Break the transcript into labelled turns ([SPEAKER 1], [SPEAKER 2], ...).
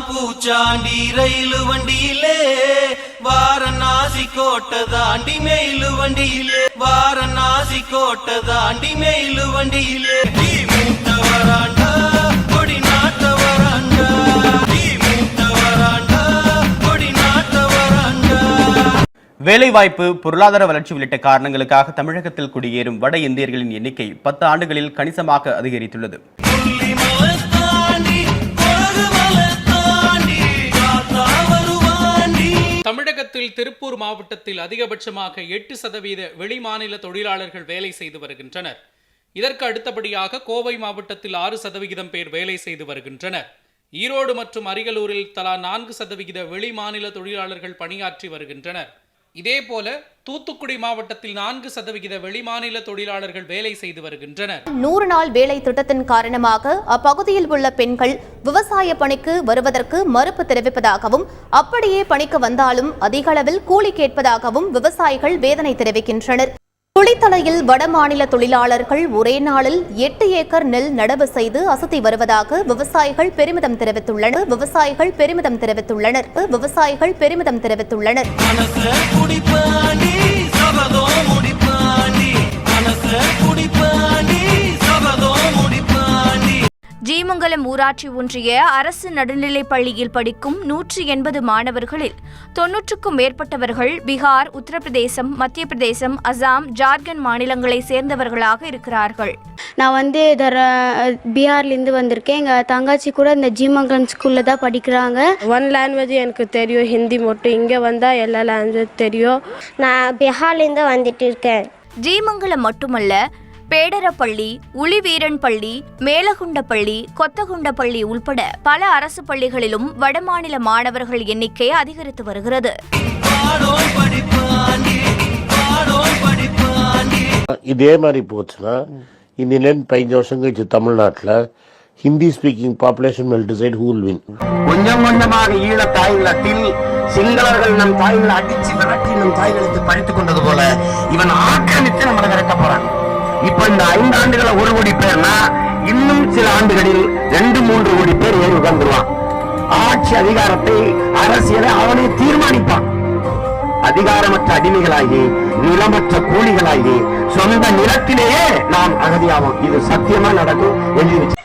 [SPEAKER 1] பூச்சாண்டி ரயிலு வண்டியிலே வாரணாசி கோட்டை தாண்டி மெயிலு வண்டியிலே வாரணாசி கோட்டை தாண்டி மெயிலு வண்டியிலே நீ மூத்த வராண்டா கொடி நாட்ட வராண்டா நீ மூத்த வராண்டா கொடி நாட்ட வராண்டா.
[SPEAKER 2] வேலைவாய்ப்பு, பொருளாதார வளர்ச்சி உள்ளிட்ட காரணங்களுக்காக தமிழகத்தில் குடியேறும் வட இந்தியர்களின் எண்ணிக்கை 10 ஆண்டுகளில் கணிசமாக அதிகரித்துள்ளது.
[SPEAKER 3] தமிழகத்தில் திருப்பூர் மாவட்டத்தில் அதிகபட்சமாக 8% வெளிமாநில தொழிலாளர்கள் வேலை செய்து வருகின்றனர். இதற்கு அடுத்தபடியாக கோவை மாவட்டத்தில் 6% பேர் வேலை செய்து வருகின்றனர். ஈரோடு மற்றும் அரியலூரில் தலா 4% வெளிமாநில தொழிலாளர்கள் பணியாற்றி வருகின்றனர். இதேபோல தூத்துக்குடி மாவட்டத்தில் 4% வெளிமாநில தொழிலாளர்கள் வேலை செய்து வருகின்றனர்.
[SPEAKER 4] 100 நாள் வேலை திட்டத்தின் காரணமாக அப்பகுதியில் உள்ள பெண்கள் விவசாய பணிக்கு வருவதற்கு மறுப்பு தெரிவிப்பதாகவும், அப்படியே பணிக்கு வந்தாலும் அதிக அளவில் கூலி கேட்பதாகவும் விவசாயிகள் வேதனை தெரிவிக்கின்றனர். குளித்தலையில் வடமாநில தொழிலாளர்கள் ஒரே நாளில் 8 ஏக்கர் நெல் நடவு செய்து அசத்தி வருவதாக விவசாயிகள் பெருமிதம் தெரிவித்துள்ளனர்.
[SPEAKER 5] ஜீமங்கலம் ஊராட்சி ஒன்றிய அரசு நடுநிலைப் பள்ளியில் படிக்கும் 180 மாணவர்களில் 90க்கும் மேற்பட்டவர்கள் பீகார், உத்தரப்பிரதேசம், மத்திய பிரதேசம், அசாம், ஜார்க்கண்ட் மாநிலங்களை சேர்ந்தவர்களாக இருக்கிறார்கள்.
[SPEAKER 6] நான் பீகார்லேருந்து வந்திருக்கேன். எங்கள் தங்கச்சி கூட இந்த ஜீமங்கலம் ஸ்கூலில் தான் படிக்கிறாங்க.
[SPEAKER 7] 1 லாங்குவேஜ் எனக்கு தெரியும், ஹிந்தி மட்டும். இங்கே வந்தால் எல்லா லாங்குவேஜ் தெரியும்.
[SPEAKER 6] நான் பீகார்லேருந்து வந்துட்டு இருக்கேன்.
[SPEAKER 5] ஜீமங்கலம் மட்டுமல்ல, பேடரப்பள்ளி, உளிவீரன்பள்ளி, மேலகுண்டப்பள்ளி, கொத்தகுண்டப்பள்ளி உள்பட பல அரசு பள்ளிகளிலும் வடமாநில மாணவர்கள் எண்ணிக்கை அதிகரித்து வருகிறது.
[SPEAKER 8] இதே மாதிரி போச்சுன்னா இன்னிலேருந்து 15 வருஷம் கழிச்சு தமிழ்நாட்டில் Hindi speaking population will decide who will win.
[SPEAKER 9] கொஞ்சம் கொஞ்சமாக ஈழ தாய்நிலத்தில் சிங்களர்கள் நம் தாய்களை அடிச்சு விரட்டி நம் தாய்களுக்கு பறித்துக் கொண்டது போல இவன் ஆக்கிரமித்து நம்மளை விரட்ட போறான். இப்ப இந்த 5 ஆண்டுகளை 1 கோடி பேர்னா இன்னும் சில ஆண்டுகளில் 2-3 கோடி பேர் ஏறி உட்கார்ந்துருவான். ஆட்சி அதிகாரத்தை, அரசியலை அவனே தீர்மானிப்பான். அதிகாரமற்ற அடிமைகளாகி, நிலமற்ற கூலிகளாகி, சொந்த நிலத்திலேயே நாம் அகதியாவோம். இது சத்தியமா நடக்கும். எழுதி